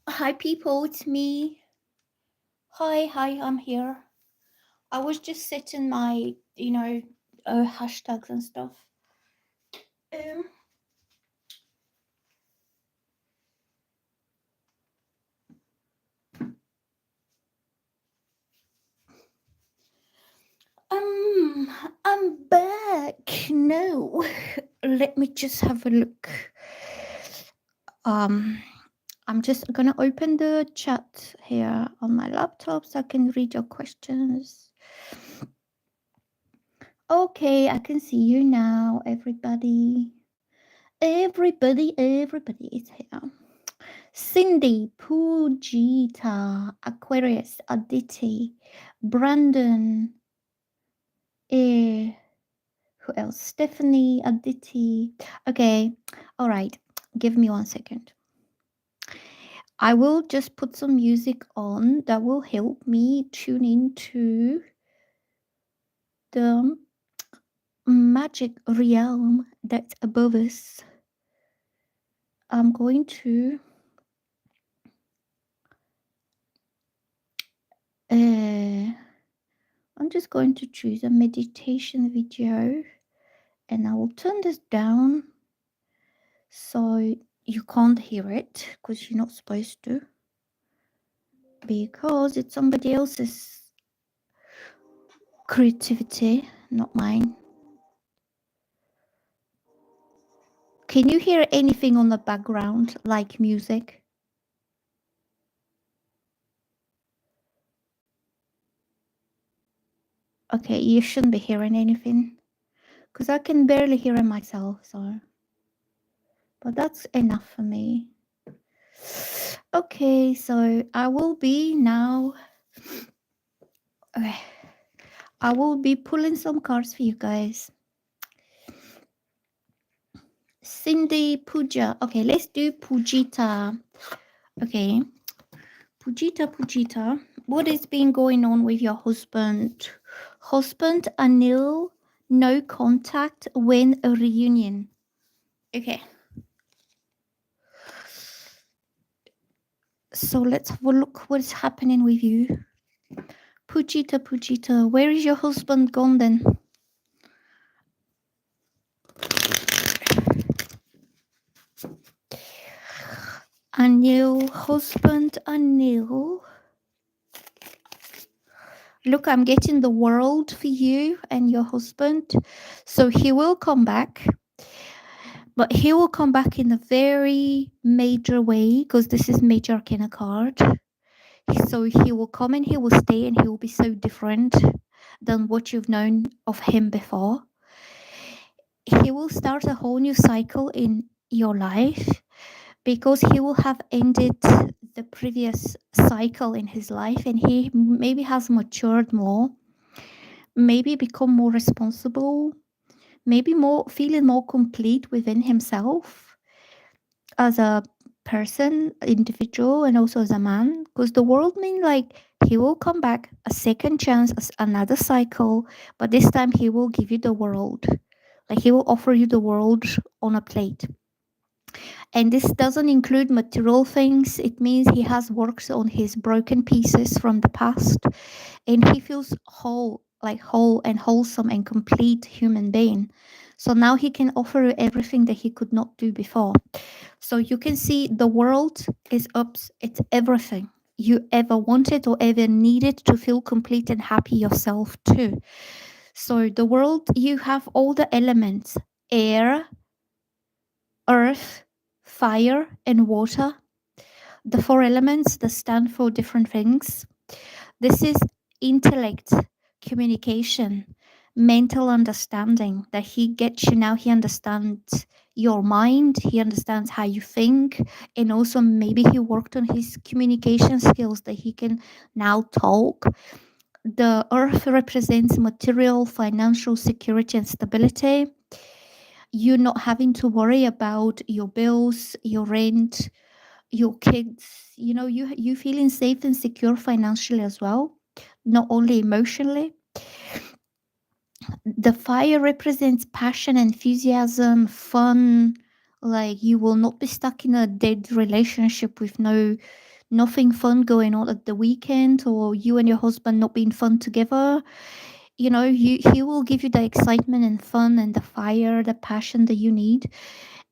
Hi, people, it's me. Hi, I'm here. I was just setting my, hashtags and stuff. Um, um, I'm back. No, let me just have a look. Um, I'm just gonna open the chat here on my laptop so I can read your questions. Okay, I can see you now, everybody. Everybody is here. Cindy, Pujita, Aquarius, Aditi, Brandon, who else? Stephanie, Aditi. Okay, all right. Give me 1 second. I will just put some music on that will help me tune into the magic realm that's above us. I'm going to I'm just going to choose a meditation video and I will turn this down so you can't hear it because you're not supposed to, because it's somebody else's creativity, not mine. Can you hear anything on the background like music? Okay, you shouldn't be hearing anything because I can barely hear it myself, so but that's enough for me. Okay, so I will be now. Okay, I will be pulling some cards for you guys. Cindy, Puja. Okay, let's do Pujita. Okay, Pujita. What has been going on with your husband? Husband Anil, no contact when a reunion. Okay. So let's have a look what's happening with you. Pujita, where is your husband gone then? Anil, husband Anil. Look, I'm getting the world for you and your husband. So he will come back, but he will come back in a very major way because this is major arcana card. So he will come and he will stay and he will be so different than what you've known of him before. He will start a whole new cycle in your life because he will have ended the previous cycle in his life and he maybe has matured more, maybe become more responsible, maybe more feeling more complete within himself as a person, individual, and also as a man. Because the world mean like he will come back a second chance, as another cycle, but this time he will give you the world. Like he will offer you the world on a plate. And this doesn't include material things. It means he has worked on his broken pieces from the past and he feels whole, like whole and wholesome and complete human being. So now he can offer you everything that he could not do before. So you can see the world is ups, it's everything you ever wanted or ever needed to feel complete and happy yourself too. So the world, you have all the elements: air, earth, fire, and water. The four elements that stand for different things. This is intellect, communication, mental understanding that he gets you now. He understands your mind, he understands how you think, and also maybe he worked on his communication skills that he can now talk. The earth represents material, financial security, and stability. You not having to worry about your bills, your rent, your kids. You feeling safe and secure financially as well, not only emotionally. The fire represents passion, enthusiasm, fun. Like you will not be stuck in a dead relationship with nothing fun going on at the weekend, or you and your husband not being fun together. He will give you the excitement and fun and the fire, the passion that you need.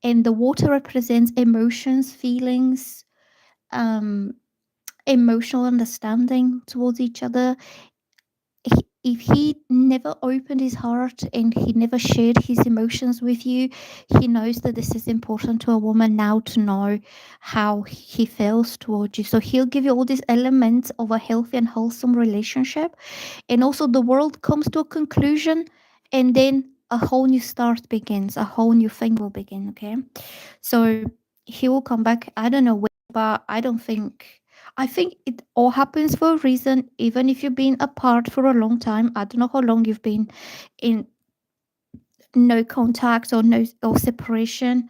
And the water represents emotions, feelings, um, emotional understanding towards each other. If he never opened his heart and he never shared his emotions with you, he knows that this is important to a woman now to know how he feels towards you. So he'll give you all these elements of a healthy and wholesome relationship. And also, the world comes to a conclusion, and then a whole new start begins, a whole new thing will begin. Okay. So he will come back. I don't know when, but I think it all happens for a reason. Even if you've been apart for a long time, I don't know how long you've been in no contact or no or separation.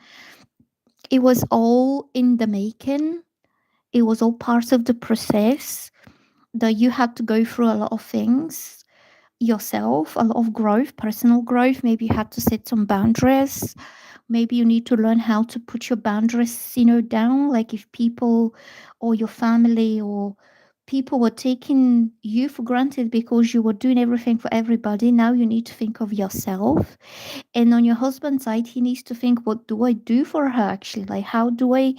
It was all in the making. It was all part of the process that you had to go through a lot of things yourself, a lot of growth, personal growth. Maybe you had to set some boundaries. Maybe you need to learn how to put your boundaries, down. Like if people or your family or people were taking you for granted because you were doing everything for everybody, now you need to think of yourself. And on your husband's side, he needs to think, what do I do for her actually? Like, how do I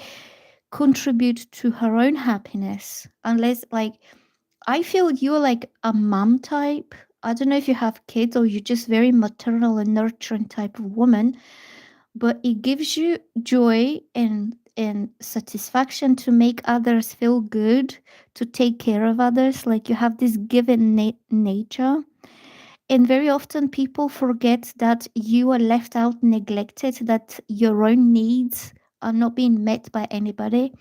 contribute to her own happiness? Unless, like, I feel you're like a mom type. I don't know if you have kids or you're just very maternal and nurturing type of woman, but it gives you joy and satisfaction to make others feel good, to take care of others. Like you have this given nature. And very often people forget that you are left out, neglected, that your own needs are not being met by anybody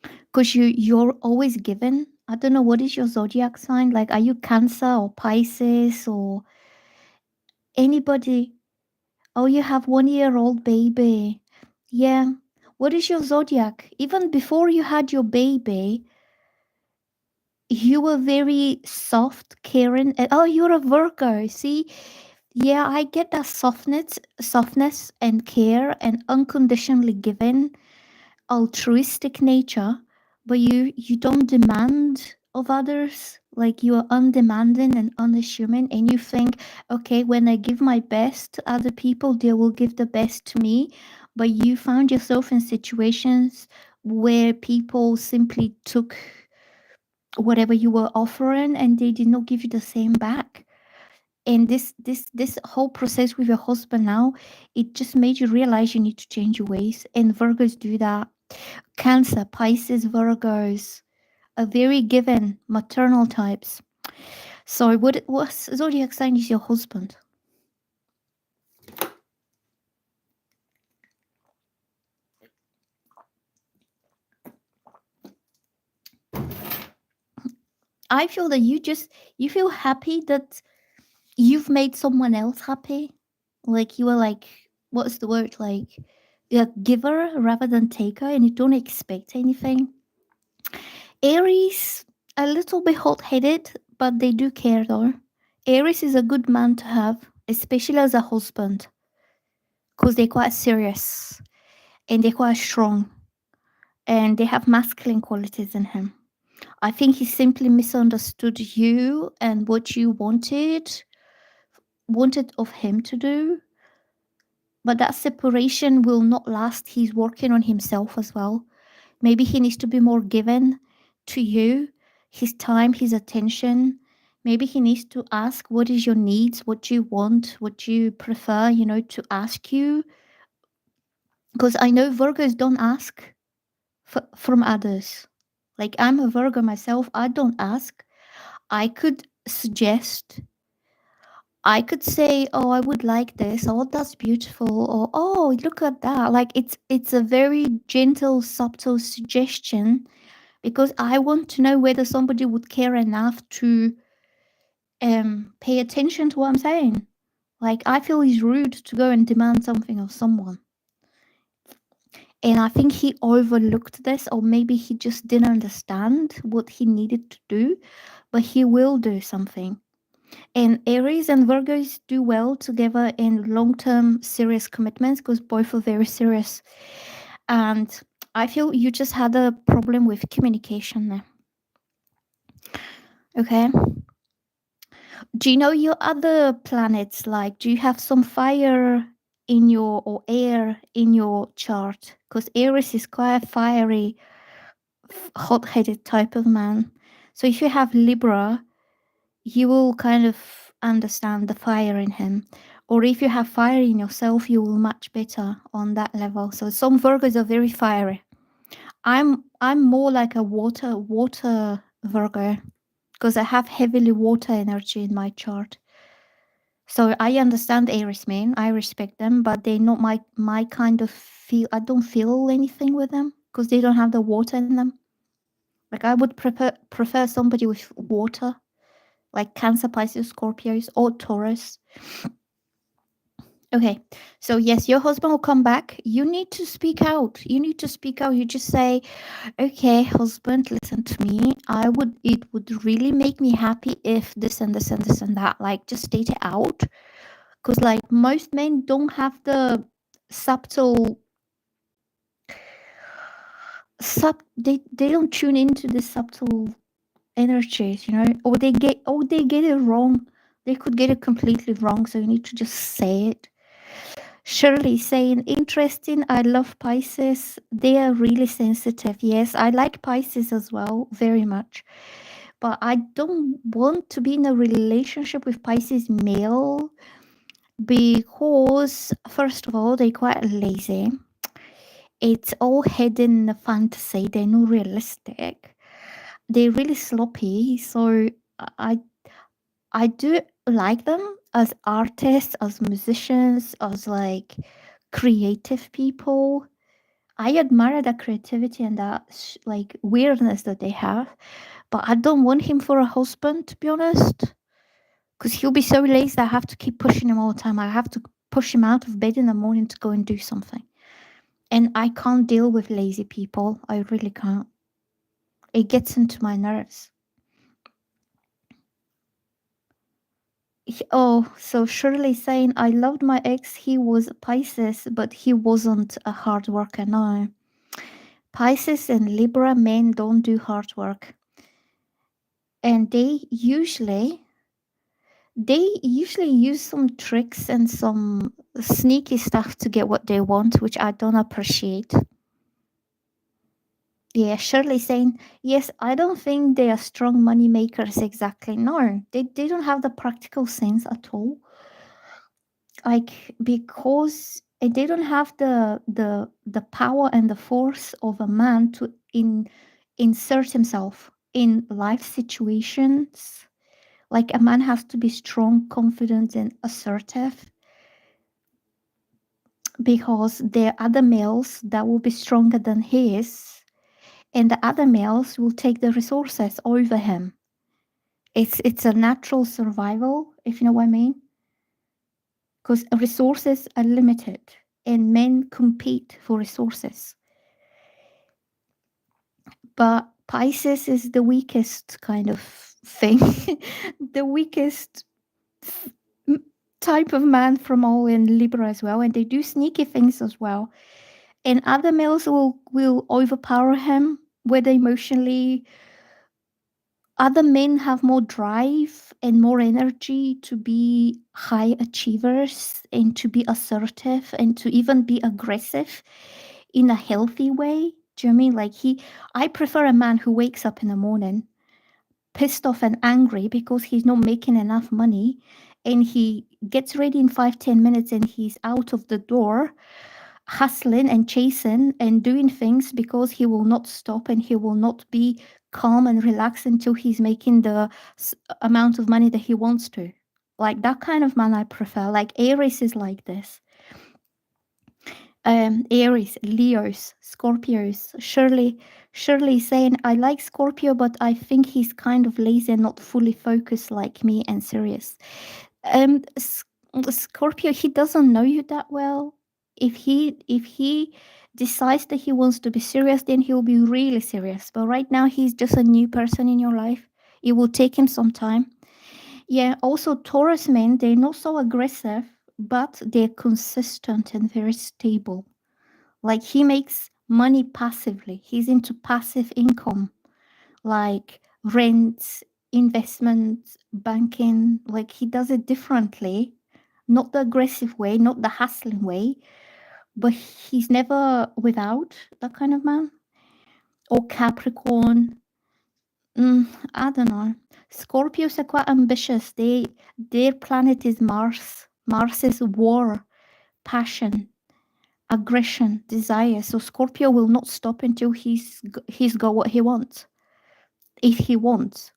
because you're always given. I don't know, what is your zodiac sign? Like, are you Cancer or Pisces or anybody? Oh, you have 1-year-old baby. Yeah. What is your zodiac? Even before you had your baby, you were very soft, caring. Oh, you're a Virgo. See, yeah, I get that softness and care and unconditionally given, altruistic nature, but you don't demand of others. Like you are undemanding and unassuming, and you think, okay, when I give my best to other people, they will give the best to me. But you found yourself in situations where people simply took whatever you were offering and they did not give you the same back. And this whole process with your husband now, it just made you realize you need to change your ways. And Virgos do that. Cancer, Pisces, Virgos are very given, maternal types. So what zodiac sign is your husband? I feel that you feel happy that you've made someone else happy. Like you are like, what's the word? Like a giver rather than taker, and you don't expect anything. Aries, a little bit hot-headed, but they do care though. Aries is a good man to have, especially as a husband, because they're quite serious and they're quite strong and they have masculine qualities in him. I think he simply misunderstood you and what you wanted of him to do. But that separation will not last. He's working on himself as well. Maybe he needs to be more given to you, his time, his attention. Maybe he needs to ask, what is your needs, what you want, what you prefer, to ask you. Because I know Virgos don't ask from others. Like I'm a Virgo myself, I don't ask. I could suggest, I could say, "Oh, I would like this. Oh, that's beautiful." Or, "Oh, look at that." Like it's a very gentle, subtle suggestion because I want to know whether somebody would care enough to pay attention to what I'm saying. Like I feel it's rude to go and demand something of someone. And I think he overlooked this, or maybe he just didn't understand what he needed to do, but he will do something. And Aries and Virgos do well together in long term serious commitments because both are very serious. And I feel you just had a problem with communication there. Okay. Do you know your other planets? Like, do you have some fire in your or air in your chart? Because Aries is quite a fiery, hot-headed type of man. So if you have Libra, you will kind of understand the fire in him. Or if you have fire in yourself, you will match better on that level. So some Virgos are very fiery. I'm more like a water Virgo because I have heavily water energy in my chart. So I understand Aries men, I respect them, but they're not my kind of feel. I don't feel anything with them because they don't have the water in them. Like I would prefer somebody with water, like Cancer, Pisces, Scorpios, or Taurus. Okay, so yes, your husband will come back. You need to speak out. You need to speak out. You just say, "Okay, husband, listen to me. It would really make me happy if this and this and this and that." Like, just state it out, because like most men don't have the subtle they don't tune into the subtle energies, or they get it wrong. They could get it completely wrong. So you need to just say it. Shirley saying, interesting. I love Pisces. They are really sensitive. Yes, I like Pisces as well, very much. But I don't want to be in a relationship with Pisces male because, first of all, they're quite lazy. It's all hidden in the fantasy. They're not realistic. They're really sloppy. So I I do like them as artists, as musicians, as like creative people. I admire the creativity and that like weirdness that they have, but I don't want him for a husband, to be honest, because he'll be so lazy that I have to keep pushing him all the time. I have to push him out of bed in the morning to go and do something, and I can't deal with lazy people. I really can't. It gets into my nerves. So Shirley saying, I loved my ex. He was Pisces, but he wasn't a hard worker. No. Pisces and Libra men don't do hard work. And they usually use some tricks and some sneaky stuff to get what they want, which I don't appreciate. Yeah, Shirley saying, yes, I don't think they are strong money makers exactly. No, they don't have the practical sense at all. Like because they don't have the power and the force of a man to insert himself in life situations. Like a man has to be strong, confident, and assertive because there are other males that will be stronger than his, and the other males will take the resources over him. It's a natural survival, if you know what I mean, because resources are limited and men compete for resources. But Pisces is the weakest kind of thing, the weakest type of man from all, in Libra as well, and they do sneaky things as well. And other males will overpower him, whether emotionally. Other men have more drive and more energy to be high achievers and to be assertive and to even be aggressive in a healthy way. Do you know what I mean? I prefer a man who wakes up in the morning pissed off and angry because he's not making enough money, and he gets ready in 5-10 minutes and he's out of the door hustling and chasing and doing things because he will not stop and he will not be calm and relaxed until he's making the amount of money that he wants to. Like that kind of man I prefer. Like Aries is like this. Aries, Leos, Scorpios. Shirley saying, I like Scorpio, but I think he's kind of lazy and not fully focused like me and serious. Um, S- Scorpio, he doesn't know you that well. If he decides that he wants to be serious, then he'll be really serious. But right now, he's just a new person in your life. It will take him some time. Yeah, also Taurus men, they're not so aggressive, but they're consistent and very stable. Like he makes money passively. He's into passive income, like rent, investment, banking. Like he does it differently, not the aggressive way, not the hustling way, but he's never without that kind of man. Or Capricorn. I don't know. Scorpios are quite ambitious. Their planet is Mars. Mars is war, passion, aggression, desire. So Scorpio will not stop until he's got what he wants. If he wants,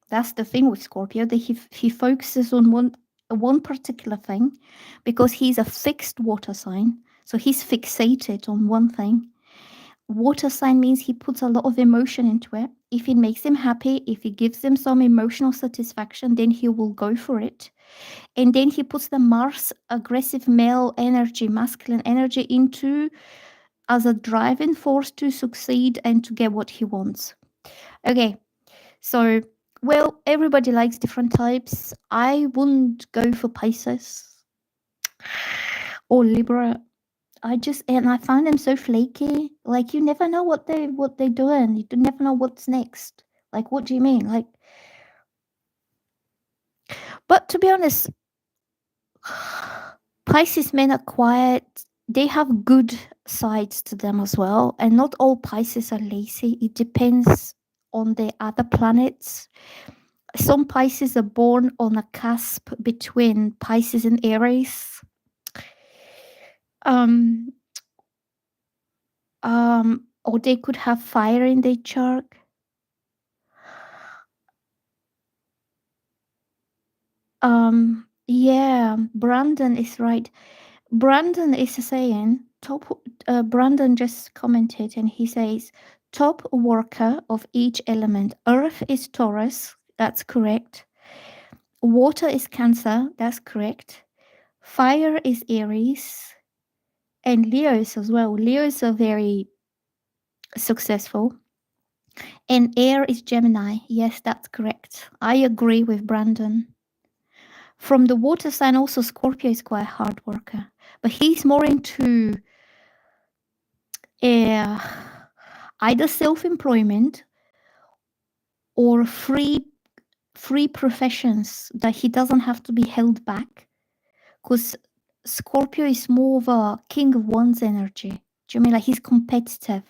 that's the thing with Scorpio. That he focuses on one particular thing, because he's a fixed water sign. So he's fixated on one thing. Water sign means he puts a lot of emotion into it. If it makes him happy, if it gives him some emotional satisfaction, then he will go for it. And then he puts the Mars aggressive male energy, masculine energy into as a driving force to succeed and to get what he wants. Okay, so, well, everybody likes different types. I wouldn't go for Pisces or Libra. I find them so flaky. Like you never know what they're doing. You never know what's next. Like, what do you mean? Like, but to be honest, Pisces men are quiet. They have good sides to them as well, and not all Pisces are lazy. It depends on the other planets. Some Pisces are born on a cusp between Pisces and Aries. Or they could have fire in their chart. Yeah, Brandon is right. Brandon is saying Brandon just commented and he says top worker of each element. Earth is Taurus, that's correct. Water is Cancer, that's correct. Fire is Aries. And Leos as well. Leos are very successful. And air is Gemini. Yes, that's correct. I agree with Brandon. From the water sign, also Scorpio is quite a hard worker, but he's more into either self-employment or free professions that he doesn't have to be held back. Because Scorpio is more of a king of wands energy. Do you mean like he's competitive?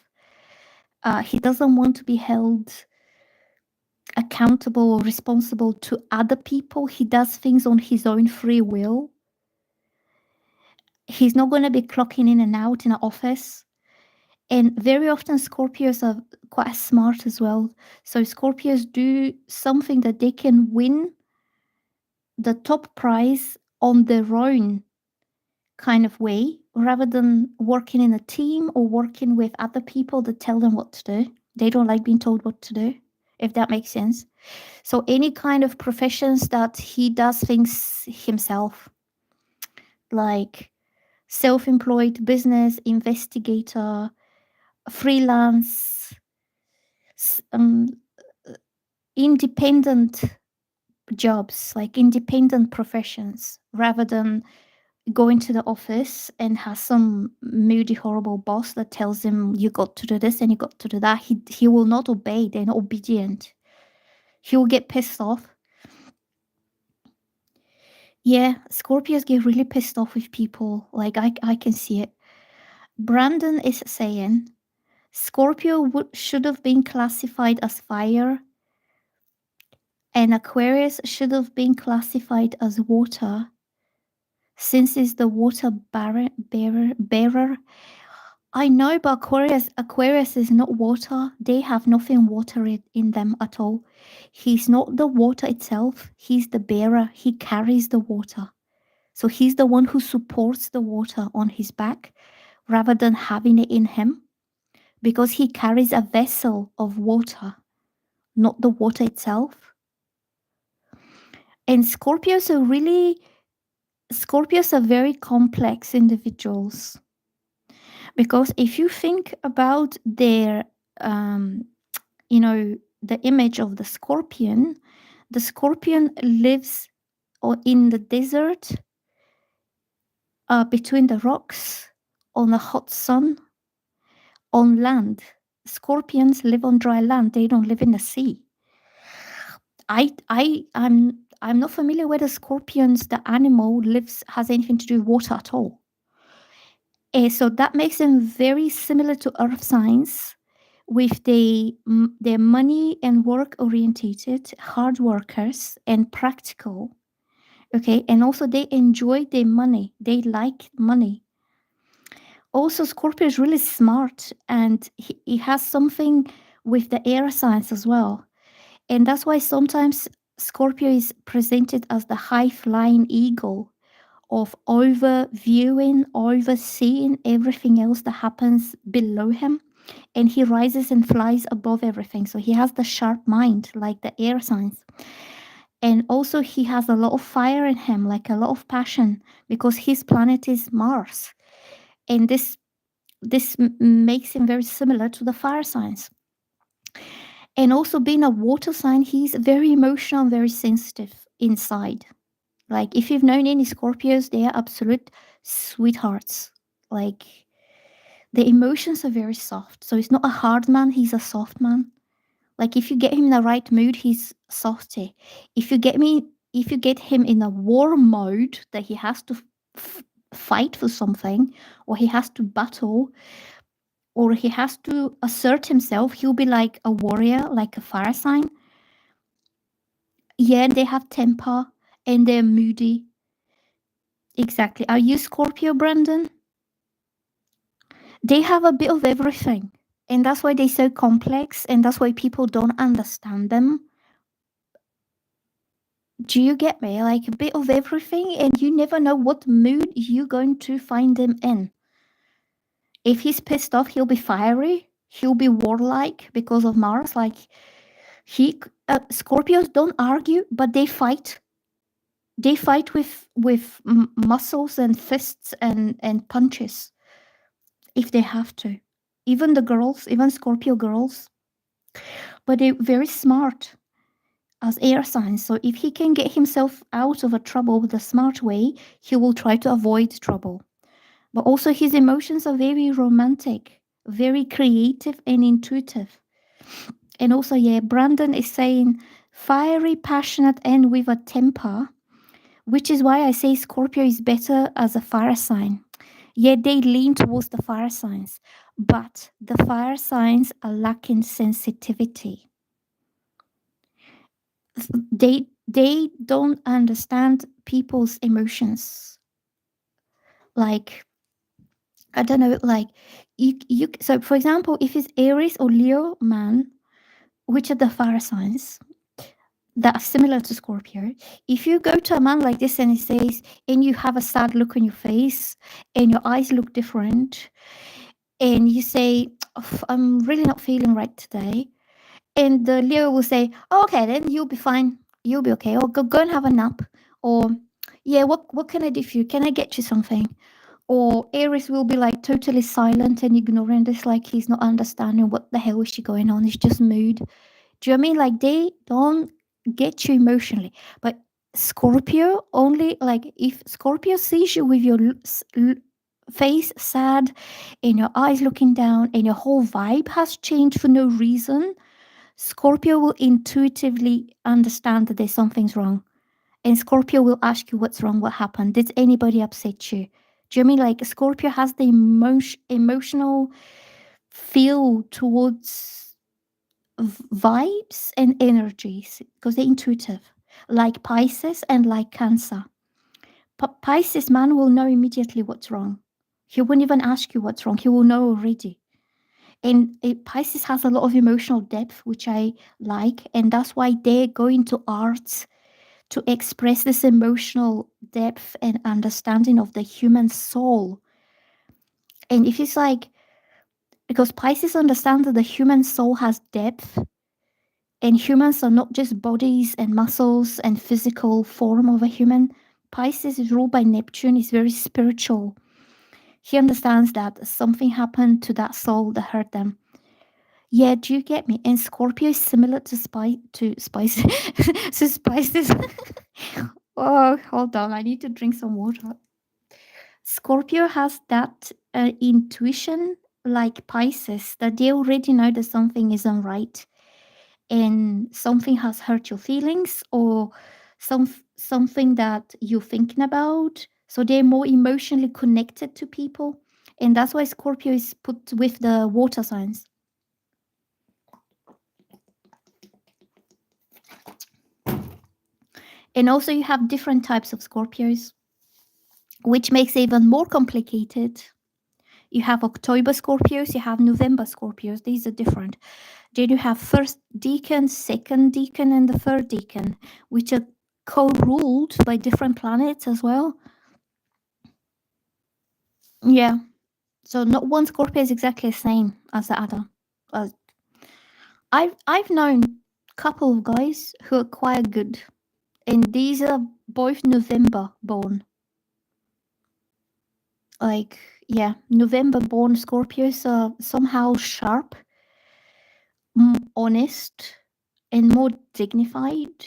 He doesn't want to be held accountable or responsible to other people. He does things on his own free will. He's not going to be clocking in and out in an office. And very often Scorpios are quite smart as well. So Scorpios do something that they can win the top prize on their own kind of way, rather than working in a team or working with other people that tell them what to do. They don't like being told what to do, if that makes sense. So any kind of professions that he does things himself, like self-employed business, investigator, freelance, independent jobs, like independent professions, rather than going to the office and has some moody, horrible boss that tells him you got to do this and you got to do that. He will not obey. They're not obedient. He will get pissed off. Yeah, Scorpios get really pissed off with people. Like I can see it. Brandon is saying Scorpio should have been classified as fire, and Aquarius should have been classified as water, since it's the water bearer. I know, but Aquarius is not water. They have nothing water in them at all. He's not the water itself. He's the bearer. He carries the water. So he's the one who supports the water on his back rather than having it in him, because he carries a vessel of water, not the water itself. And Scorpios are very complex individuals, because if you think about their, the image of the scorpion lives in the desert, between the rocks, on the hot sun, on land. Scorpions live on dry land. They don't live in the sea. I'm not familiar whether scorpions, the animal, lives has anything to do with water at all. So that makes them very similar to earth signs, with their money and work orientated, hard workers and practical. Okay, and also they enjoy their money. They like money. Also, Scorpio is really smart, and he has something with the air signs as well. And that's why sometimes Scorpio is presented as the high flying eagle of overviewing, overseeing everything else that happens below him. And he rises and flies above everything. So he has the sharp mind, like the air signs. And also, he has a lot of fire in him, like a lot of passion, because his planet is Mars. And this makes him very similar to the fire signs. And also, being a water sign, he's very emotional and very sensitive inside. Like, if you've known any Scorpios, they are absolute sweethearts. Like, the emotions are very soft. So he's not a hard man, he's a soft man. Like, if you get him in the right mood, he's softy. If you get him in a war mode that he has to fight for something, or he has to battle, or he has to assert himself, he'll be like a warrior, like a fire sign. Yeah, they have temper and they're moody. Exactly. Are you Scorpio, Brandon? They have a bit of everything. And that's why they're so complex, and that's why people don't understand them. Do you get me? Like, a bit of everything, and you never know what mood you're going to find them in. If he's pissed off, he'll be fiery. He'll be warlike because of Mars. Like, Scorpios don't argue, but they fight. They fight with muscles and fists and punches if they have to. Even the girls, even Scorpio girls. But they're very smart as air signs. So if he can get himself out of a trouble with a smart way, he will try to avoid trouble. But also, his emotions are very romantic, very creative and intuitive. And also, yeah, Brandon is saying fiery, passionate, and with a temper, which is why I say Scorpio is better as a fire sign. Yeah, they lean towards the fire signs, but the fire signs are lacking sensitivity. They don't understand people's emotions. Like, I don't know, like you. So, for example, if it's Aries or Leo man, which are the fire signs that are similar to Scorpio, if you go to a man like this and he says, and you have a sad look on your face, and your eyes look different, and you say, "Oh, I'm really not feeling right today," and the Leo will say, oh, "Okay, then you'll be fine. You'll be okay. Or go and have a nap." Or, "Yeah, what can I do for you? Can I get you something?" Or Aries will be like totally silent and ignoring this, like he's not understanding what the hell is she going on. It's just mood. Do you know what I mean? Like, they don't get you emotionally. But Scorpio only, like, if Scorpio sees you with your face sad and your eyes looking down and your whole vibe has changed for no reason, Scorpio will intuitively understand that there's something's wrong. And Scorpio will ask you what's wrong, what happened, did anybody upset you? Do you know what I mean? Like, Scorpio has the emotional feel towards vibes and energies because they're intuitive, like Pisces and like Cancer. Pisces man will know immediately what's wrong. He won't even ask you what's wrong. He will know already. And Pisces has a lot of emotional depth, which I like, and that's why they go into arts to express this emotional depth and understanding of the human soul. And if it's like, because Pisces understand that the human soul has depth, and humans are not just bodies and muscles and physical form of a human. Pisces is ruled by Neptune, is very spiritual. He understands that something happened to that soul that hurt them. Yeah, do you get me? And Scorpio is similar to Spice to Spices. Oh, hold on, I need to drink some water. Scorpio has that intuition like Pisces, that they already know that something isn't right and something has hurt your feelings or something that you're thinking about. So they're more emotionally connected to people. And that's why Scorpio is put with the water signs. And also, you have different types of Scorpios, which makes it even more complicated. You have October Scorpios, you have November Scorpios. These are different. Then you have first decan, second decan, and the third decan, which are co-ruled by different planets as well. Yeah. So not one Scorpio is exactly the same as the other. Uh, I've known a couple of guys who are quite good, and these are both November born. Like, yeah, November born Scorpios are somehow sharp, honest, and more dignified,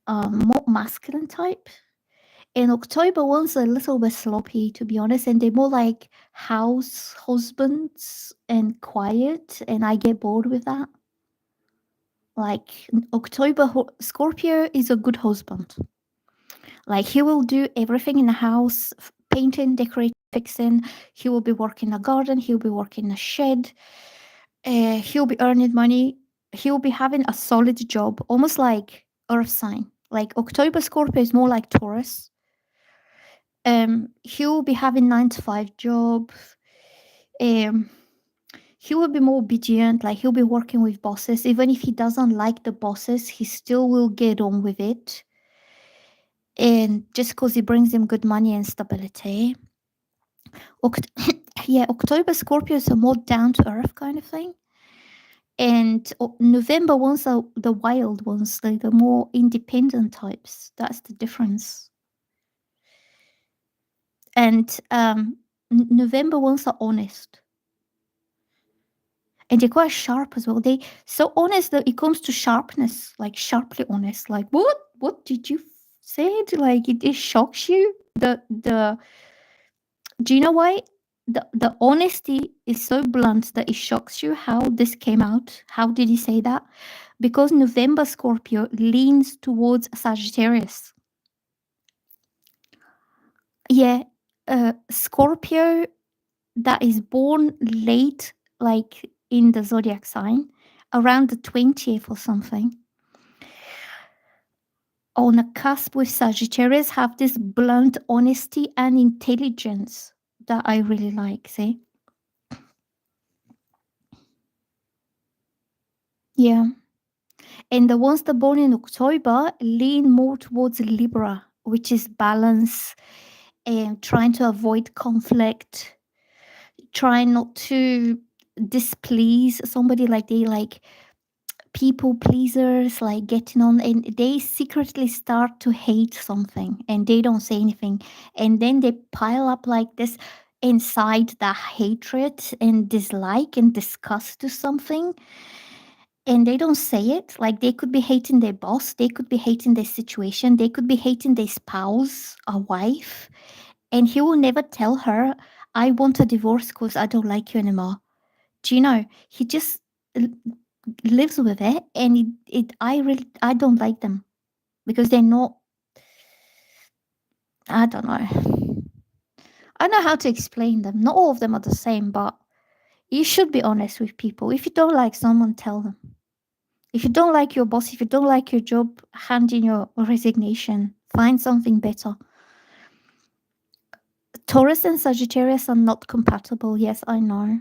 more masculine type. And October ones are a little bit sloppy, to be honest, and they're more like house husbands and quiet, and I get bored with that. Like October Scorpio is a good husband. Like he will do everything in the house, painting, decorating, fixing. He will be working in the garden. He'll be working in a shed. He'll be earning money. He'll be having a solid job, almost like Earth sign. Like October Scorpio is more like Taurus. He'll be having 9 to 5 job. He will be more obedient. Like he'll be working with bosses, even if he doesn't like the bosses, he still will get on with it. And just because it brings him good money and stability. Yeah, October Scorpios are more down to earth kind of thing. And November ones are the wild ones, like the more independent types. That's the difference. And November ones are honest. And they're quite sharp as well. They so honest that it comes to sharpness, like sharply honest. Like what did you say? Like it shocks you. The Do you know why? The honesty is so blunt that it shocks you how this came out. How did he say that? Because November Scorpio leans towards Sagittarius. Yeah, Scorpio that is born late, like in the zodiac sign, around the 20th or something, on a cusp with Sagittarius, have this blunt honesty and intelligence that I really like. See? Yeah. And the ones that born in October lean more towards Libra, which is balance and trying to avoid conflict, trying not to displease somebody. Like they like people pleasers, like getting on, and they secretly start to hate something and they don't say anything, and then they pile up like this inside the hatred and dislike and disgust to something, and they don't say it. Like they could be hating their boss, they could be hating their situation, they could be hating their spouse or wife, and he will never tell her, I want a divorce because I don't like you anymore. Do you know, he just lives with it, and I don't like them because they're not, I don't know, I don't know how to explain them. Not all of them are the same, but you should be honest with people. If you don't like someone, tell them. If you don't like your boss, if you don't like your job, hand in your resignation. Find something better. Taurus and Sagittarius are not compatible. Yes, I know.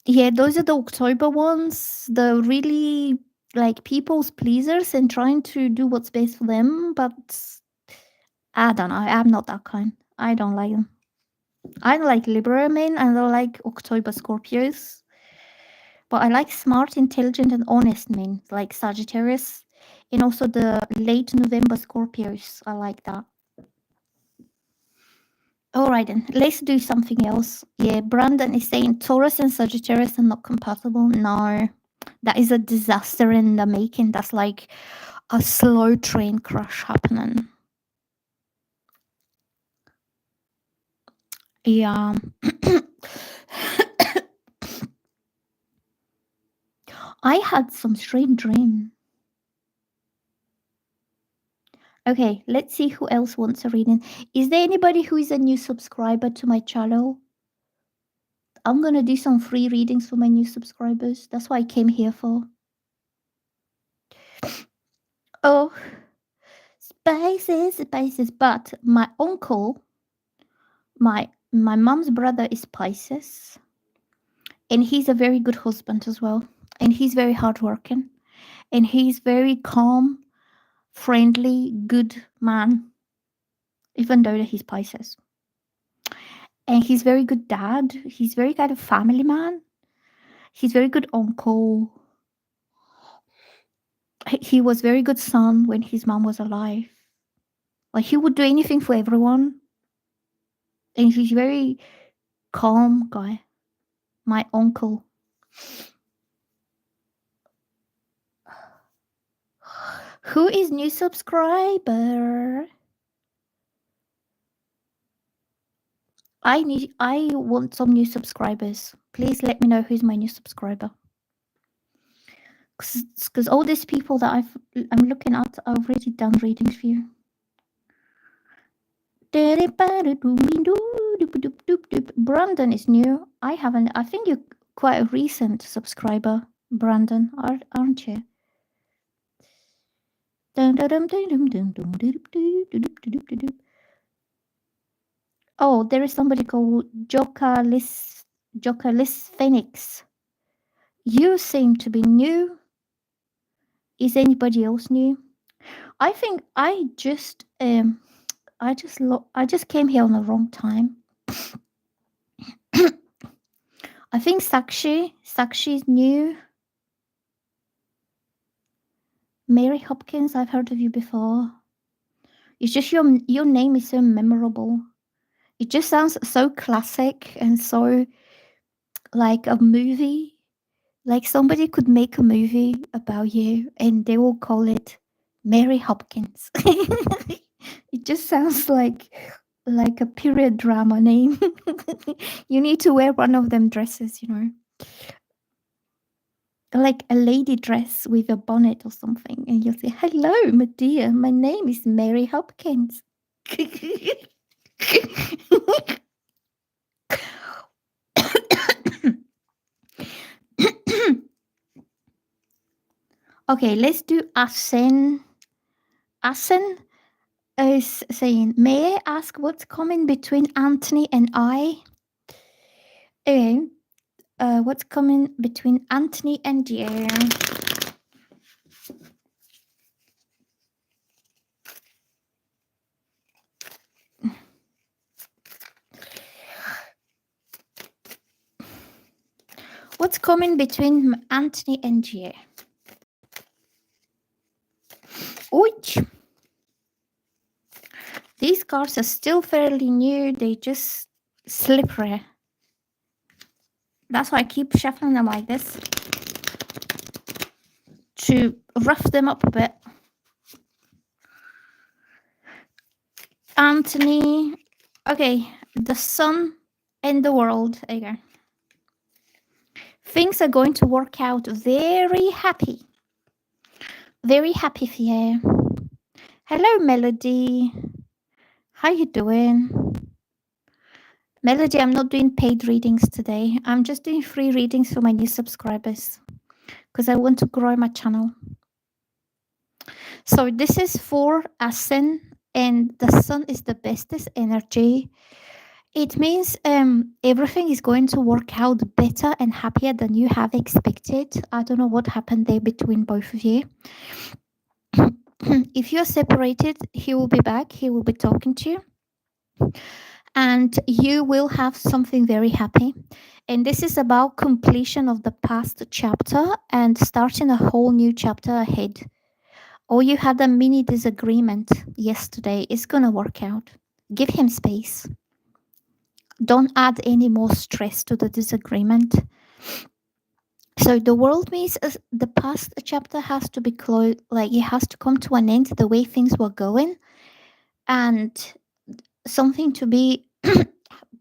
Yeah, those are the October ones. The really like people's pleasers and trying to do what's best for them. But I don't know. I'm not that kind. I don't like them. I don't like Libra men. I don't like October Scorpios. But I like smart, intelligent, and honest men like Sagittarius, and also the late November Scorpios. I like that. All right, then let's do something else. Yeah, Brandon is saying Taurus and Sagittarius are not compatible. No, that is a disaster in the making. That's like a slow train crash happening. Yeah. I had some strange dream. Okay, let's see who else wants a reading. Is there anybody who is a new subscriber to my channel? I'm gonna do some free readings for my new subscribers. That's what I came here for. Oh, spices, spices. But my uncle, my mom's brother is Pisces, and he's a very good husband as well. And he's very hardworking, and he's very calm, friendly, good man, even though that he's Pisces. And he's very good dad. He's very kind of family man. He's very good uncle. He was very good son when his mom was alive. Like he would do anything for everyone. And he's very calm guy. My uncle. Who is new subscriber? I want some new subscribers. Please let me know who's my new subscriber. Because all these people that I'm looking at, I've already done readings for you. Brandon is new. I think you're quite a recent subscriber, Brandon, aren't you? Oh, there is somebody called Jokerless Phoenix. You seem to be new. Is anybody else new? I think I just came here on the wrong time. I think Sakshi is new. Mary Hopkins, I've heard of you before. It's just your name is so memorable. It just sounds so classic and so like a movie. Like somebody could make a movie about you and they will call it Mary Hopkins. It just sounds like a period drama name. You need to wear one of them dresses, like a lady dress with a bonnet or something, and you'll say, "Hello, my dear, my name is Mary Hopkins." Okay, let's do Asen. Asen is saying, "May I ask what's coming between Anthony and I?" Okay, what's coming between Anthony and you? What's coming between Anthony and you? Ouch. These cards are still fairly new. They just slippery. That's why I keep shuffling them like this to rough them up a bit. Anthony. Okay, the sun and the world. There you go. Things are going to work out very happy. Very happy for you. Hello, Melody. How you doing? Melody, I'm not doing paid readings today. I'm just doing free readings for my new subscribers because I want to grow my channel. So this is for Asen, and the sun is the bestest energy. It means everything is going to work out better and happier than you have expected. I don't know what happened there between both of you. If you're separated, he will be back. He will be talking to you. And you will have something very happy. And this is about completion of the past chapter and starting a whole new chapter ahead. Or you had a mini disagreement yesterday. It's going to work out. Give him space. Don't add any more stress to the disagreement. So the world means the past chapter has to be closed, like it has to come to an end the way things were going, and something to be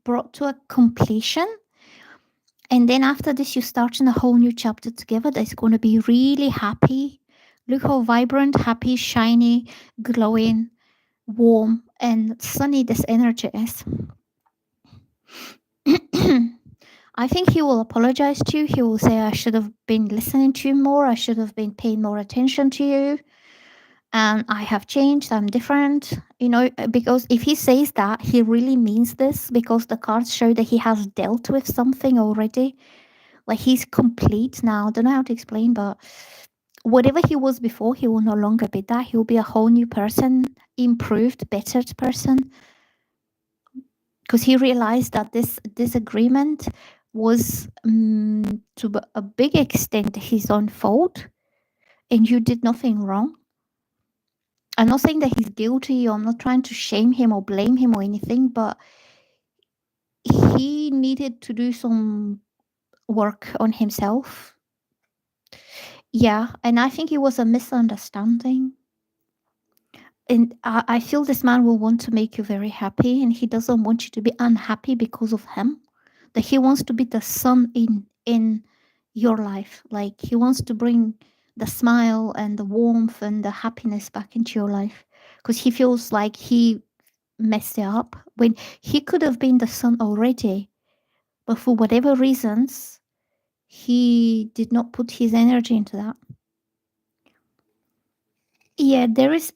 brought to a completion. And then after this, you start in a whole new chapter together that's going to be really happy. Look how vibrant, happy, shiny, glowing, warm, and sunny this energy is. I think he will apologize to you. He will say, I should have been listening to you more. I should have been paying more attention to you. And I have changed. I'm different. Because if he says that, he really means this, because the cards show that he has dealt with something already. Like he's complete now. I don't know how to explain, but whatever he was before, he will no longer be that. He will be a whole new person, improved, bettered person. Because he realized that this disagreement was to a big extent his own fault, and you did nothing wrong. I'm not saying that he's guilty, or I'm not trying to shame him or blame him or anything, but he needed to do some work on himself. Yeah, and I think it was a misunderstanding. And I feel this man will want to make you very happy, and he doesn't want you to be unhappy because of him. That he wants to be the sun in your life. Like he wants to bring the smile and the warmth and the happiness back into your life, because he feels like he messed it up when he could have been the sun already, but for whatever reasons he did not put his energy into that. Yeah, there is.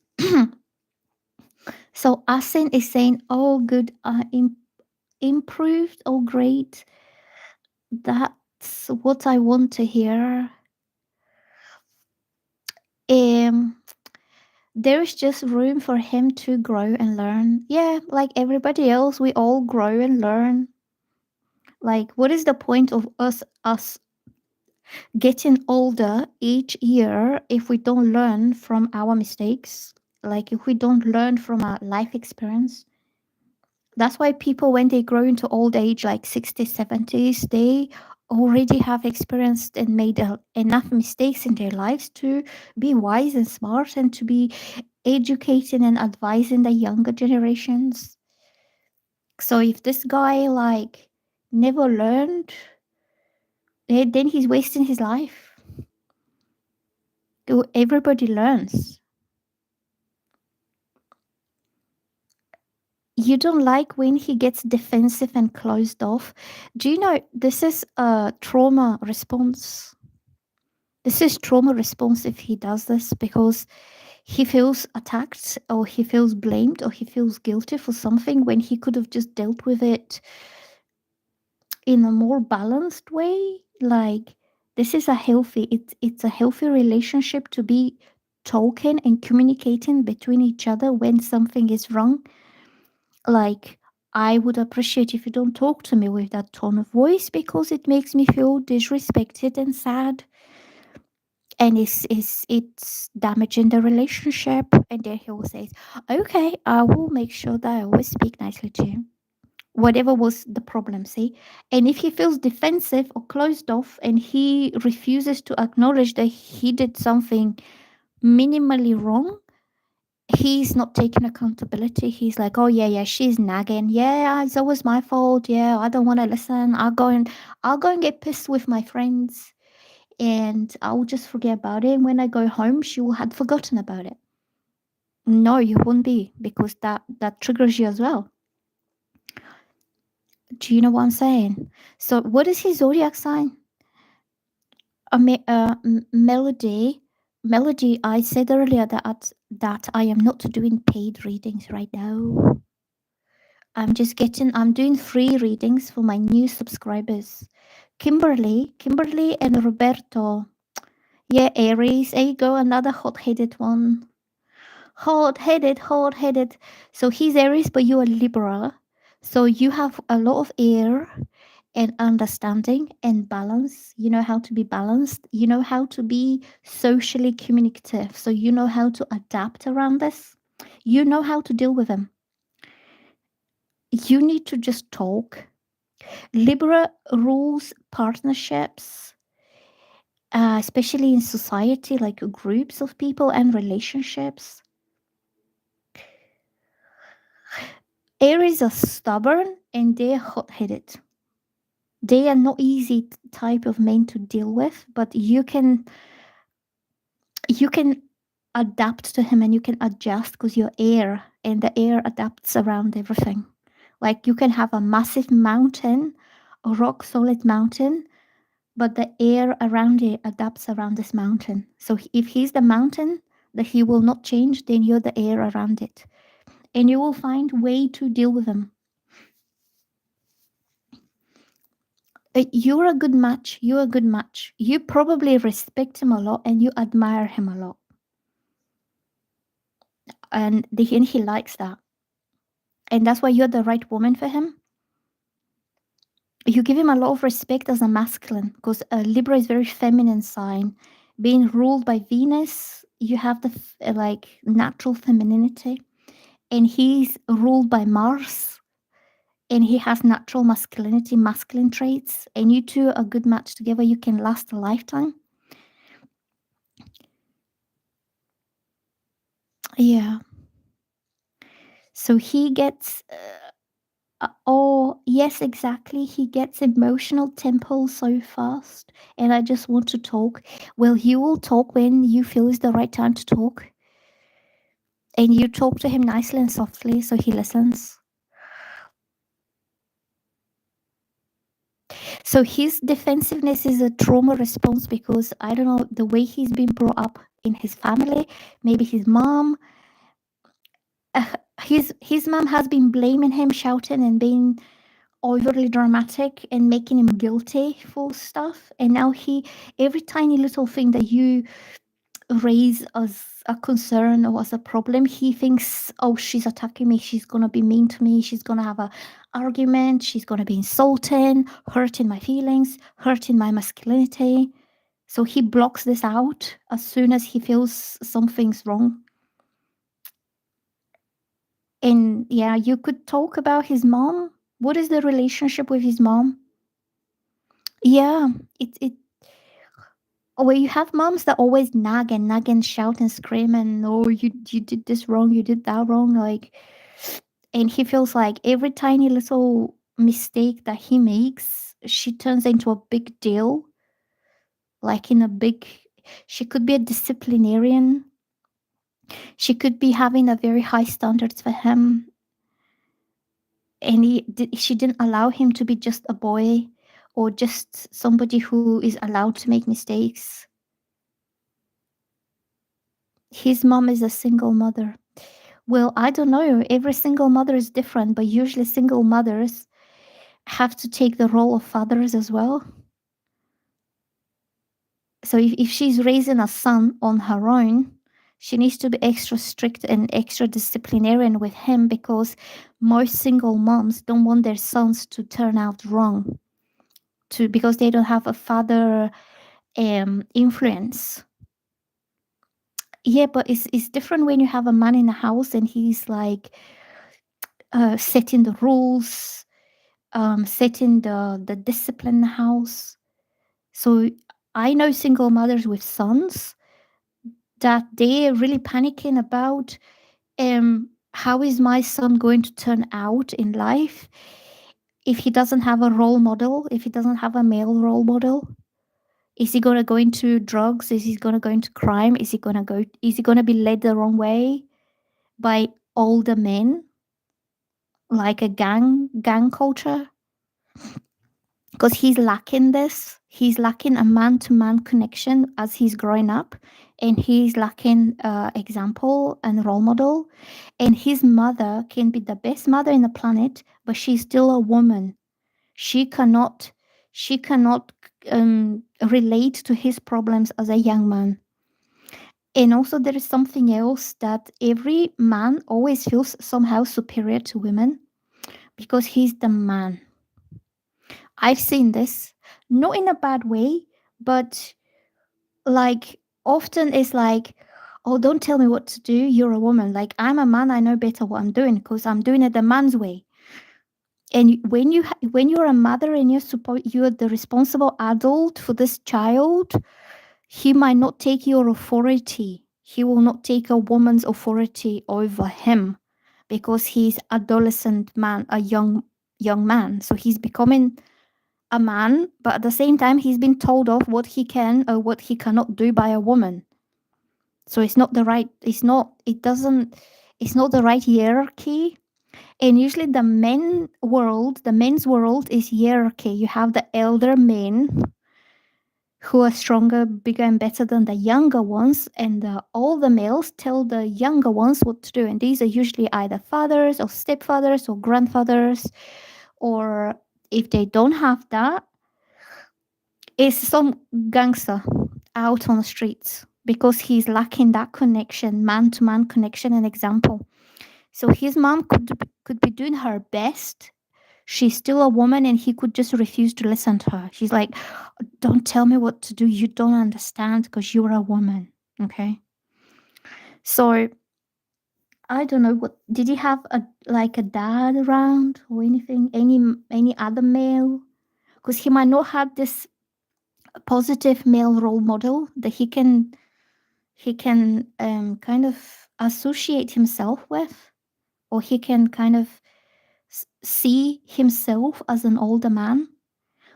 So Asin is saying, oh good, improved, oh great, that's what I want to hear. um there's just room for him to grow and learn. Yeah, like everybody else, we all grow and learn. Like, what is the point of us getting older each year if we don't learn from our mistakes? Like, if we don't learn from our life experience? That's why people, when they grow into old age, like 60s, 70s, they already have experienced and made enough mistakes in their lives to be wise and smart, and to be educating and advising the younger generations. So if this guy like never learned, then he's wasting his life. Everybody learns. You don't like when he gets defensive and closed off. Do you know this is a trauma response? This is trauma response if he does this, because he feels attacked, or he feels blamed, or he feels guilty for something, when he could have just dealt with it in a more balanced way. Like, this is it's a healthy relationship to be talking and communicating between each other when something is wrong. Like, I would appreciate if you don't talk to me with that tone of voice, because it makes me feel disrespected and sad, and it's damaging the relationship. And then he will say, okay, I will make sure that I always speak nicely to you, whatever was the problem, see. And if he feels defensive or closed off, and he refuses to acknowledge that he did something minimally wrong, he's not taking accountability. He's like, oh yeah, she's nagging, yeah, it's always my fault, yeah, I don't want to listen, I'll go and get pissed with my friends, and I'll just forget about it. When I go home, she will have forgotten about it. No, you won't be, because that triggers you as well. Do you know what I'm saying? So what is his zodiac sign? Melody. Melody, I said earlier that I am not doing paid readings right now. I'm doing free readings for my new subscribers. Kimberly and Roberto. Yeah, Aries. There you go, another hot-headed one. Hot-headed. So he's Aries, but you are Libra. So you have a lot of air and understanding and balance. You know how to be balanced. You know how to be socially communicative. So you know how to adapt around this. You know how to deal with them. You need to just talk. Libra rules partnerships, especially in society, like groups of people and relationships. Aries are stubborn and they're hot-headed. They are not easy type of men to deal with, but you can adapt to him and you can adjust because you're air and the air adapts around everything. Like you can have a massive mountain, a rock solid mountain, but the air around it adapts around this mountain. So if he's the mountain that he will not change, then you're the air around it. And you will find way to deal with him. You're a good match. You're a good match. You probably respect him a lot and you admire him a lot. And he likes that. And that's why you're the right woman for him. You give him a lot of respect as a masculine because Libra is very feminine sign. Being ruled by Venus, you have the like natural femininity, and he's ruled by Mars, and he has natural masculinity, masculine traits, and you two are a good match together. You can last a lifetime. Yeah. So he gets. Oh, yes, exactly. He gets emotional tempo so fast, and I just want to talk. Well, he will talk when you feel is the right time to talk, and you talk to him nicely and softly so he listens. So his defensiveness is a trauma response because I don't know the way he's been brought up in his family. Maybe his mom, uh, his mom has been blaming him, shouting and being overly dramatic and making him guilty for stuff. And now every tiny little thing that you raise as a concern or as a problem, he thinks, oh, she's attacking me. She's going to be mean to me. She's going to have a argument. She's going to be insulting, hurting my feelings, hurting my masculinity. So he blocks this out as soon as he feels something's wrong. And yeah, you could talk about his mom. What is the relationship with his mom? Yeah, it well, you have moms that always nag and shout and scream and oh, you did this wrong, you did that wrong, like, and he feels like every tiny little mistake that he makes, she turns into a big deal, like in a big. She could be a disciplinarian. She could be having a very high standards for him, and she didn't allow him to be just a boy or just somebody who is allowed to make mistakes. His mom is a single mother. Well, I don't know. Every single mother is different, but usually single mothers have to take the role of fathers as well. So if she's raising a son on her own, she needs to be extra strict and extra disciplinarian with him because most single moms don't want their sons to turn out wrong because they don't have a father influence. Yeah, but it's different when you have a man in the house and he's like setting the rules, setting the discipline in the house. So I know single mothers with sons that they're really panicking about how is my son going to turn out in life if he doesn't have a role model, if he doesn't have a male role model. Is he gonna go into drugs? Is he gonna go into crime? Is he gonna be led the wrong way by older men, like a gang culture? Because he's lacking this. He's lacking a man-to-man connection as he's growing up, and he's lacking example and role model. And his mother can be the best mother in the planet, but she's still a woman. She cannot relate to his problems as a young man. And also, there is something else that every man always feels somehow superior to women because he's the man. I've seen this, not in a bad way, but like often it's like, oh, don't tell me what to do. You're a woman. Like I'm a man, I know better what I'm doing because I'm doing it the man's way. And when you're a mother and you're the responsible adult for this child, he might not take your authority. He will not take a woman's authority over him because he's adolescent man, a young man. So he's becoming a man, but at the same time he's been told off what he can or what he cannot do by a woman. So it's not the right, it's not the right hierarchy. And usually the men's world is hierarchy. You have the elder men who are stronger, bigger, and better than the younger ones, and all the males tell the younger ones what to do. And these are usually either fathers or stepfathers or grandfathers, or if they don't have that, it's some gangster out on the streets because he's lacking that connection, man to man connection and example. So his mom could be doing her best. She's still a woman and he could just refuse to listen to her. She's like, don't tell me what to do. You don't understand because you're a woman. Okay. So I don't know what did he have a dad around or anything? Any other male? Because he might not have this positive male role model that he can kind of associate himself with, or he can kind of see himself as an older man.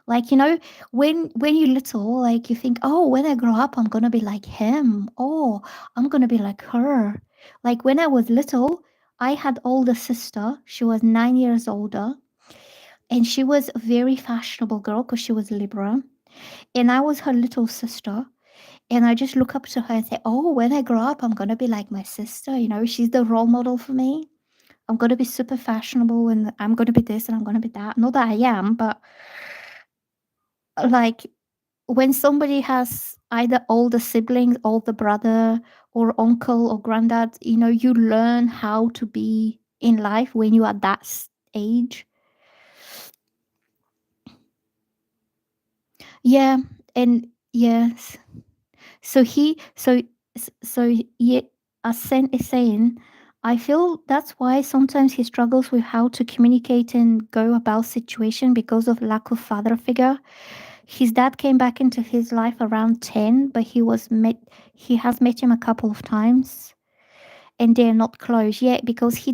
Like, when you're little, like you think, oh, when I grow up, I'm gonna be like him. Oh, I'm gonna be like her. Like when I was little, I had older sister. She was 9 years older, and she was a very fashionable girl because she was Libra, and I was her little sister. And I just look up to her and say, oh, when I grow up, I'm gonna be like my sister. She's the role model for me. I'm gonna be super fashionable, and I'm gonna be this, and I'm gonna be that. Not that I am, but like when somebody has either older siblings, older brother, or uncle or granddad, you learn how to be in life when you are that age. Yeah, and yes. So he, so yeah, as Sen is saying, I feel that's why sometimes he struggles with how to communicate and go about situation because of lack of father figure. His dad came back into his life around 10, but he has met him a couple of times and they're not close yet because he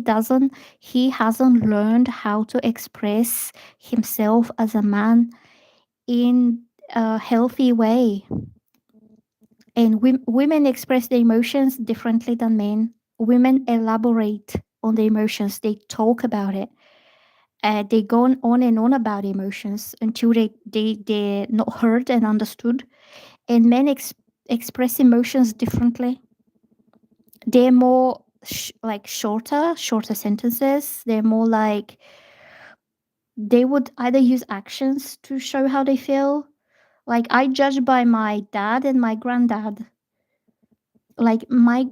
hasn't learned how to express himself as a man in a healthy way. And women express their emotions differently than men. Women elaborate on their emotions, they talk about it. They go on and on about emotions until they're not heard and understood. And men express emotions differently. They're more like shorter sentences. They're more like they would either use actions to show how they feel. Like I judge by my dad and my granddad. Like my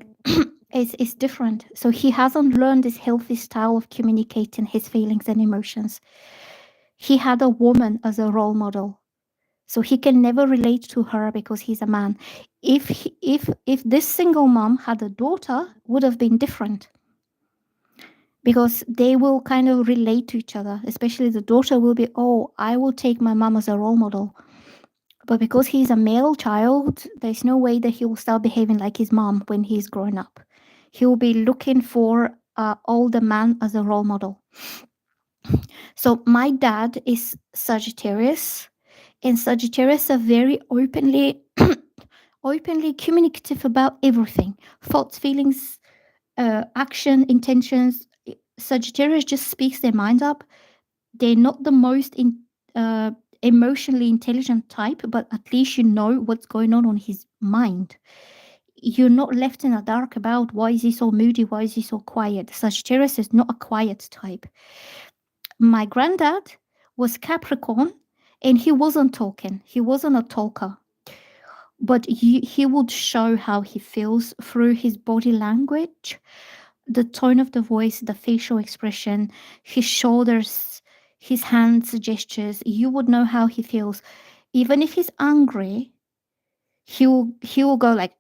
is different. So he hasn't learned this healthy style of communicating his feelings and emotions. He had a woman as a role model. So he can never relate to her because he's a man. If this single mom had a daughter, would have been different because they will kind of relate to each other. Especially the daughter will be, oh, I will take my mom as a role model. But because he's a male child, there's no way that he will start behaving like his mom when he's growing up. He will be looking for an older man as a role model. So my dad is Sagittarius, and Sagittarius are very openly communicative about everything: thoughts, feelings, action, intentions. Sagittarius just speaks their mind up. They're not the most uh, emotionally intelligent type, but at least you know what's going on his mind. You're not left in the dark about why is he so moody, why is he so quiet. Sagittarius is not a quiet type. My granddad was Capricorn, and he wasn't talking. He wasn't a talker, but he would show how he feels through his body language, the tone of the voice, the facial expression, his shoulders, his hands gestures. You would know how he feels. Even if he's angry, he will go like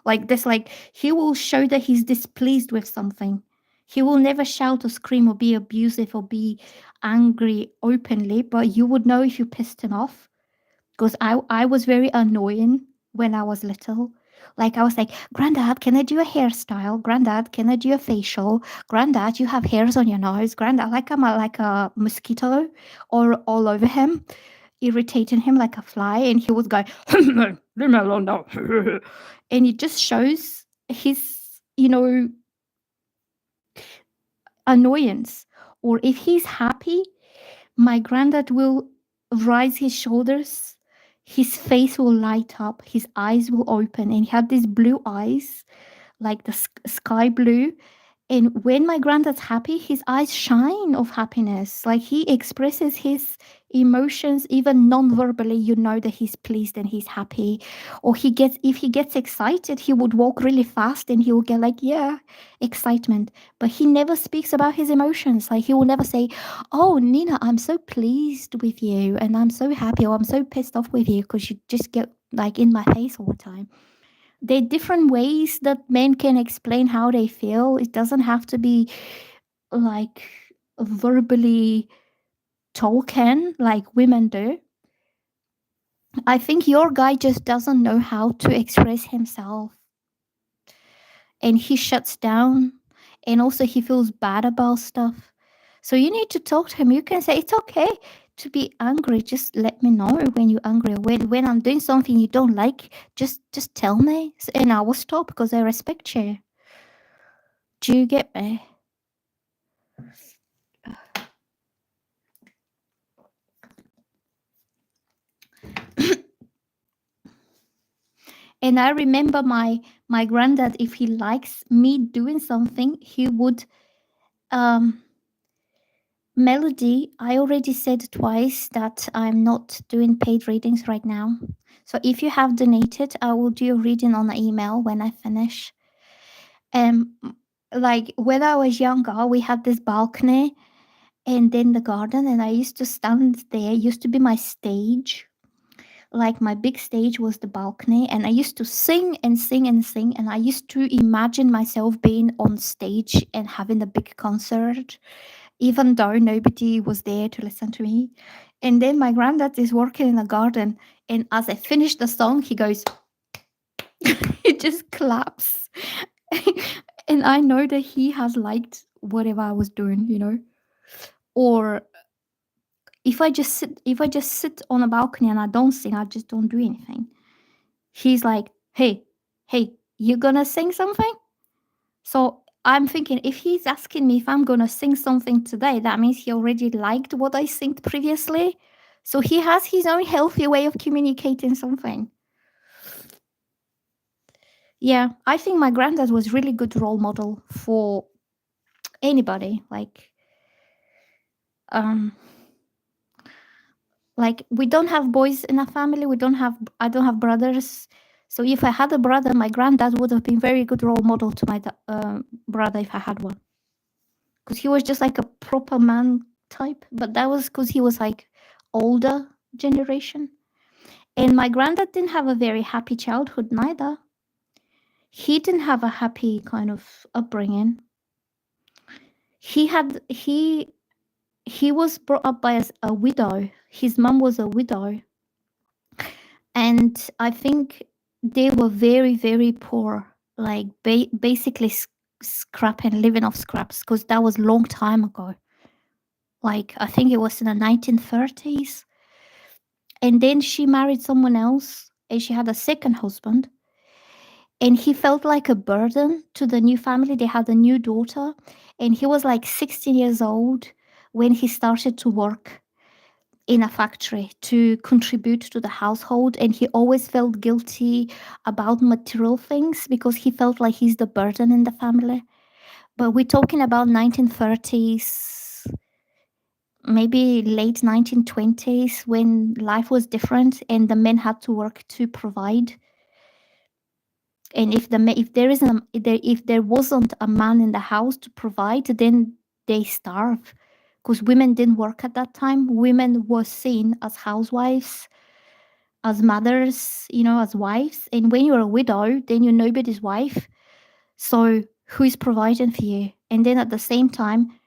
like this. Like he will show that he's displeased with something. He will never shout or scream or be abusive or be angry openly, but you would know if you pissed him off. Because I was very annoying when I was little. Like I was like, Granddad, can I do a hairstyle? Granddad, can I do a facial? Granddad, you have hairs on your nose. Granddad, like I'm like a mosquito all over him, irritating him like a fly. And he would go, leave me alone now. And it just shows his, annoyance. Or if he's happy, my granddad will rise his shoulders, his face will light up, his eyes will open, and he had these blue eyes, like the sky blue. And when my granddad's happy, his eyes shine of happiness. Like he expresses his emotions even non-verbally. You know that he's pleased and he's happy. Or if he gets excited, he would walk really fast and he will get like, yeah, excitement. But he never speaks about his emotions. Like he will never say, oh, Nina, I'm so pleased with you and I'm so happy, or I'm so pissed off with you because you just get like in my face all the time. There are different ways that men can explain how they feel. It doesn't have to be like verbally token like women do. I think your guy just doesn't know how to express himself, and he shuts down, and also he feels bad about stuff. So you need to talk to him. You can say, it's okay to be angry. Just let me know when you're angry. When I'm doing something you don't like, just tell me, and I will stop because I respect you. Do you get me? And I remember my granddad, if he likes me doing something, he would Melody, I already said twice that I'm not doing paid readings right now. So if you have donated, I will do a reading on the email when I finish. Like when I was younger, we had this balcony and then the garden, and I used to stand there. It used to be my stage. Like my big stage was the balcony, and I used to sing and sing and sing, and I used to imagine myself being on stage and having a big concert, even though nobody was there to listen to me. And then my granddad is working in the garden, and as I finish the song, he goes, he just claps. And I know that he has liked whatever I was doing. Or if I just sit on a balcony and I don't sing, I just don't do anything. He's like, hey, you gonna sing something? So I'm thinking, if he's asking me if I'm gonna sing something today, that means he already liked what I sang previously. So he has his own healthy way of communicating something. Yeah, I think my granddad was really good role model for anybody. Um, like we don't have boys in our family. I don't have brothers. So if I had a brother, my granddad would have been very good role model to my brother if I had one. Because he was just like a proper man type, but that was because he was like older generation. And my granddad didn't have a very happy childhood neither. He didn't have a happy kind of upbringing. He was brought up by a widow. His mom was a widow, and I think they were very, very poor, like basically scrapping, living off scraps, because that was a long time ago. Like I think it was in the 1930s. And then she married someone else, and she had a second husband. And he felt like a burden to the new family. They had a new daughter, and he was like 16 years old when he started to work in a factory to contribute to the household. And he always felt guilty about material things because he felt like he's the burden in the family. But we're talking about 1930s, maybe late 1920s, when life was different and the men had to work to provide. And if there wasn't a man in the house to provide, then they starve, because women didn't work at that time. Women were seen as housewives, as mothers, as wives. And when you're a widow, then you're nobody's wife. So who is providing for you? And then at the same time,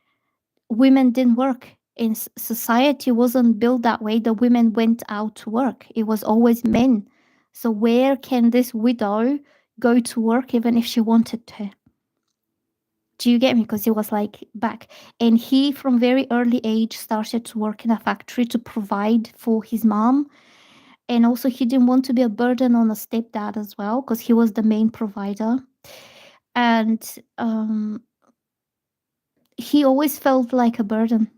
women didn't work. And society wasn't built that way. The women went out to work. It was always men. So where can this widow go to work even if she wanted to. Do you get me? Because he was like back. And he, from very early age, started to work in a factory to provide for his mom. And also, he didn't want to be a burden on a stepdad as well, because he was the main provider. And he always felt like a burden.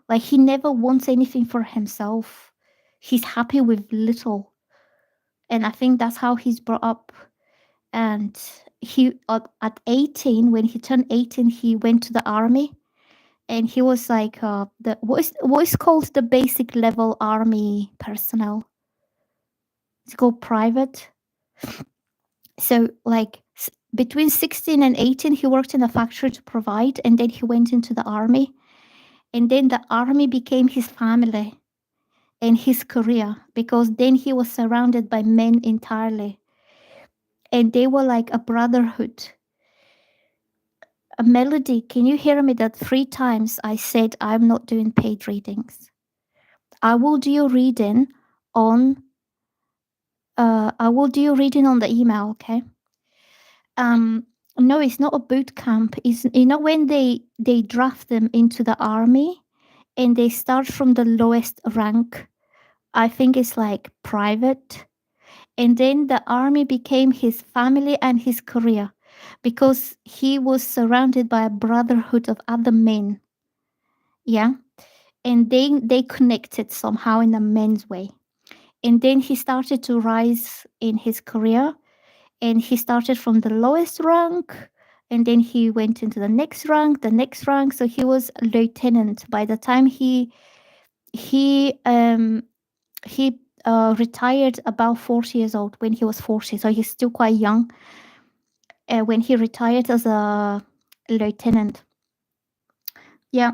Like, he never wants anything for himself. He's happy with little. And I think that's how he's brought up. And he, at 18, when he turned 18, he went to the army. And he was like the what is called the basic level army personnel. It's called private. So like between 16 and 18, he worked in a factory to provide, and then he went into the army. And then the army became his family and his career, because then he was surrounded by men entirely. And they were like a brotherhood. A Melody, can you hear me that 3 times I said I'm not doing paid readings? I will do your reading on the email, okay? No, it's not a boot camp. It's, when they draft them into the army and they start from the lowest rank. I think it's like private. And then the army became his family and his career, because he was surrounded by a brotherhood of other men. Yeah. And they connected somehow in a men's way. And then he started to rise in his career, and he started from the lowest rank, and then he went into the next rank. So he was a lieutenant by the time he retired, about 40 years old, when he was 40, so he's still quite young when he retired as a lieutenant. Yeah.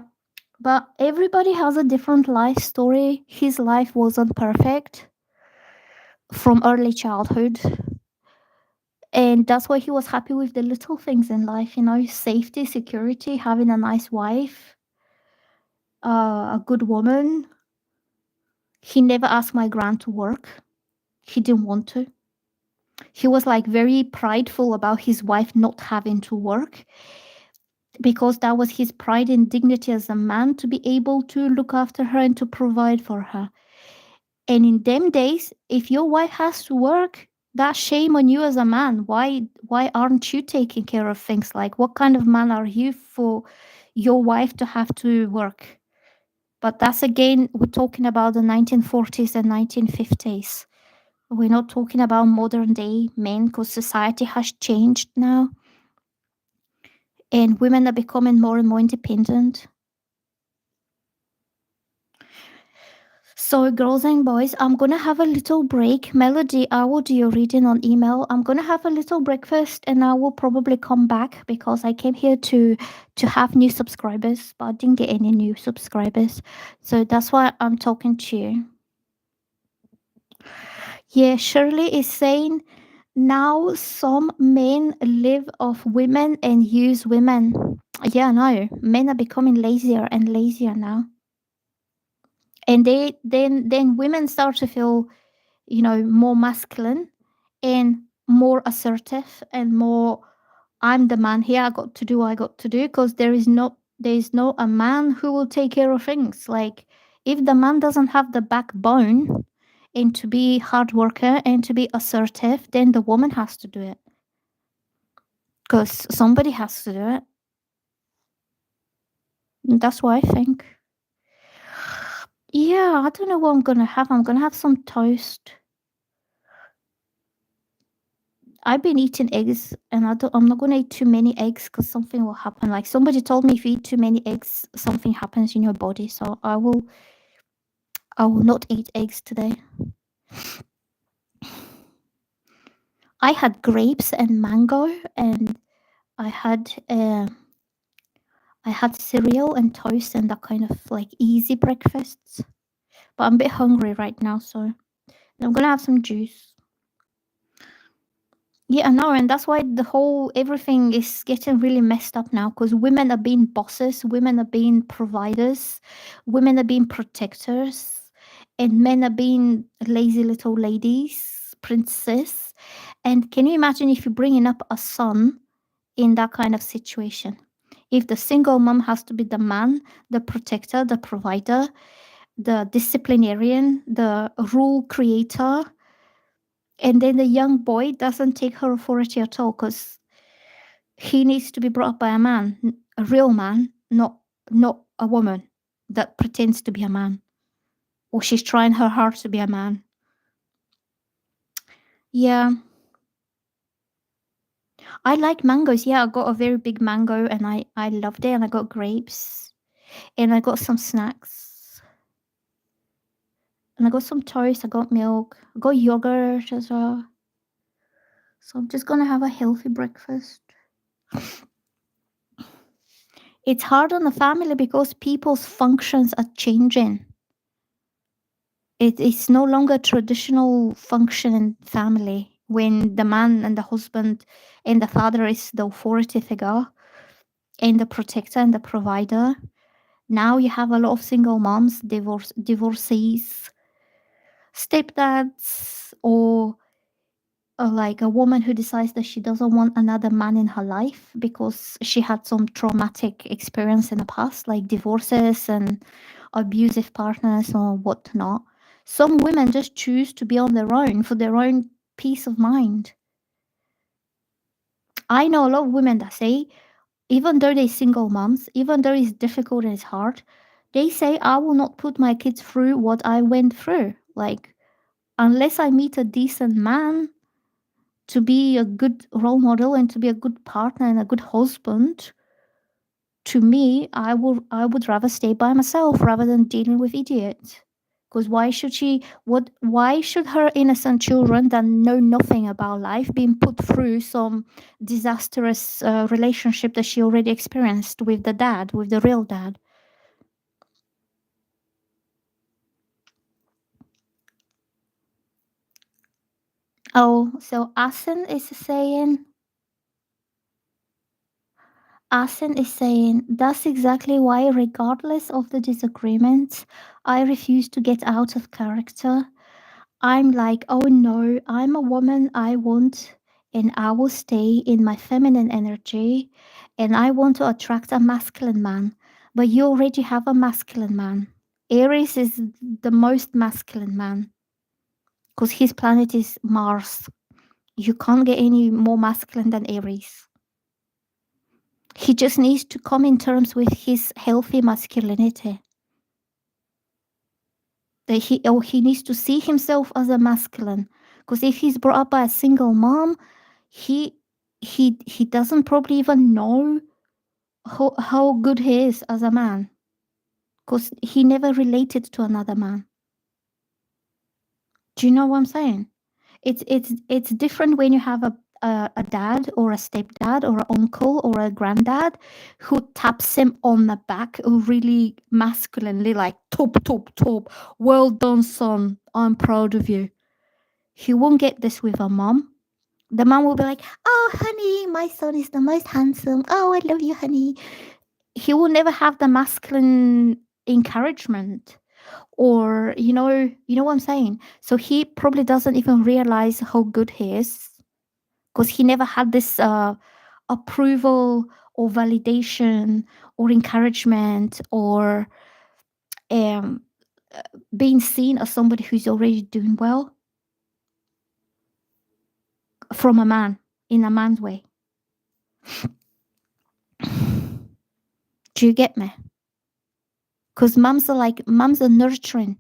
But everybody has a different life story. His life wasn't perfect from early childhood. And that's why he was happy with the little things in life, safety, security, having a nice wife, a good woman. He never asked my grand to work. He didn't want to. He was like very prideful about his wife not having to work, because that was his pride and dignity as a man, to be able to look after her and to provide for her. And in them days, if your wife has to work, that's shame on you as a man. Why aren't you taking care of things? Like, what kind of man are you for your wife to have to work? But that's, again, we're talking about the 1940s and 1950s. We're not talking about modern day men, because society has changed now. And women are becoming more and more independent. So, girls and boys, I'm going to have a little break. Melody, I will do your reading on email. I'm going to have a little breakfast, and I will probably come back, because I came here to have new subscribers, but I didn't get any new subscribers. So that's why I'm talking to you. Yeah, Shirley is saying, now some men live off women and use women. Yeah, no, men are becoming lazier and lazier now. And then women start to feel, more masculine and more assertive and more, I'm the man here, I got to do what I got to do, because there is no a man who will take care of things. Like, if the man doesn't have the backbone and to be hard worker and to be assertive, then the woman has to do it, because somebody has to do it. And that's what I think. Yeah, I don't know what I'm gonna have. I'm gonna have some toast. I've been eating eggs, and I'm not gonna eat too many eggs, because something will happen. Like, somebody told me, if you eat too many eggs, something happens in your body. So I will not eat eggs today. I had grapes and mango, and I had cereal and toast and that kind of like easy breakfasts. But I'm a bit hungry right now, so I'm gonna have some juice. Yeah, no, and that's why everything is getting really messed up now, because women are being bosses, women are being providers, women are being protectors, and men are being lazy little ladies, princess. And can you imagine if you're bringing up a son in that kind of situation? If the single mom has to be the man, the protector, the provider, the disciplinarian, the rule creator, and then the young boy doesn't take her authority at all because he needs to be brought up by a man, a real man, not a woman that pretends to be a man, or she's trying her hard to be a man. Yeah, I like mangoes. Yeah, I got a very big mango and I loved it. And I got grapes and I got some snacks and I got some toast. I got milk. I got yogurt as well. So I'm just gonna have a healthy breakfast. It's hard on the family because people's functions are changing. It is no longer traditional function in family when the man and the husband and the father is the authority figure and the protector and the provider. Now you have a lot of single moms, divorcees, stepdads, or like a woman who decides that she doesn't want another man in her life because she had some traumatic experience in the past, like divorces and abusive partners or whatnot. Some women just choose to be on their own for their own peace of mind. I know a lot of women that say, even though they're single moms, even though it's difficult and it's hard, they say, I will not put my kids through what I went through. Like, unless I meet a decent man to be a good role model and to be a good partner and a good husband, to me, I would rather stay by myself rather than dealing with idiots. Because why should her innocent children that know nothing about life being put through some disastrous relationship that she already experienced with the dad, with the real dad? Oh, so Asen is saying that's exactly why, regardless of the disagreements, I refuse to get out of character. I'm like, oh no, I'm a woman. I want, and I will stay in my feminine energy, and I want to attract a masculine man. But you already have a masculine man. Aries is the most masculine man because his planet is Mars. You can't get any more masculine than Aries. He just needs to come in terms with his healthy masculinity. That he needs to see himself as a masculine. Because if he's brought up by a single mom, he he doesn't probably even know how good he is as a man. Because he never related to another man. Do you know what I'm saying? It's different when you have a dad or a stepdad or an uncle or a granddad who taps him on the back really masculinely, like top. Well done, son. I'm proud of you. He won't get this with a mom. The mom will be like, "Oh, honey, my son is the most handsome. Oh, I love you, honey." He will never have the masculine encouragement, or you know what I'm saying. So he probably doesn't even realize how good he is because he never had this approval or validation or encouragement or um, being seen as somebody who's already doing well from a man in a man's way. Do you get me? Because moms are nurturing.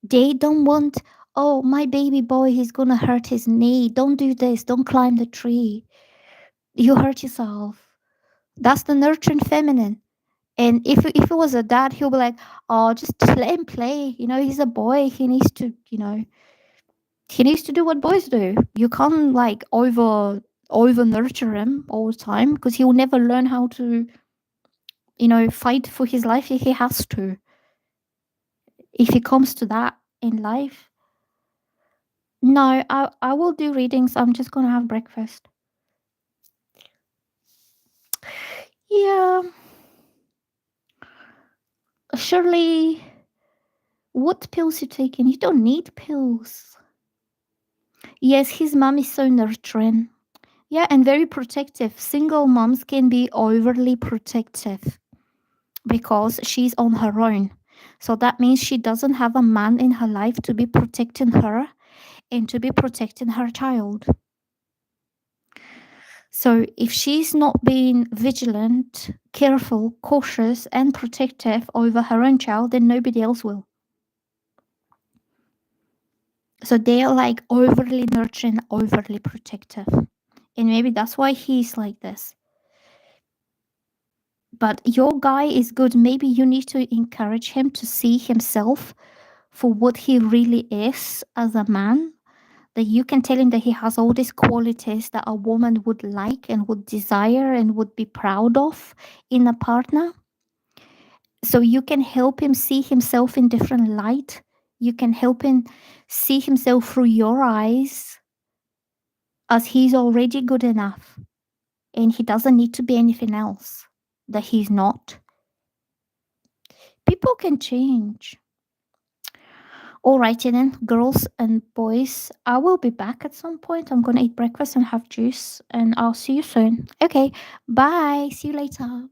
They don't want, oh, my baby boy, he's gonna hurt his knee. Don't do this. Don't climb the tree. You hurt yourself. That's the nurturing feminine. And if it was a dad, he'll be like, oh, just let him play. He's a boy. He needs to do what boys do. You can't like over nurture him all the time because he will never learn how to fight for his life if he has to. If it comes to that in life, no, I will do readings. I'm just gonna have breakfast. Yeah, surely. What pills you taking? You don't need pills. Yes, his mom is so nurturing. Yeah, and very protective. Single moms can be overly protective because she's on her own. So that means she doesn't have a man in her life to be protecting her and to be protecting her child. So if she's not being vigilant, careful, cautious, and protective over her own child, then nobody else will. So they're like overly nurturing, overly protective. And maybe that's why he's like this. But your guy is good. Maybe you need to encourage him to see himself for what he really is as a man. That you can tell him that he has all these qualities that a woman would like and would desire and would be proud of in a partner. So you can help him see himself in different light. You can help him see himself through your eyes as he's already good enough and he doesn't need to be anything else that he's not. People can change. Alrighty then, girls and boys, I will be back at some point. I'm gonna eat breakfast and have juice, and I'll see you soon. Okay, bye. See you later.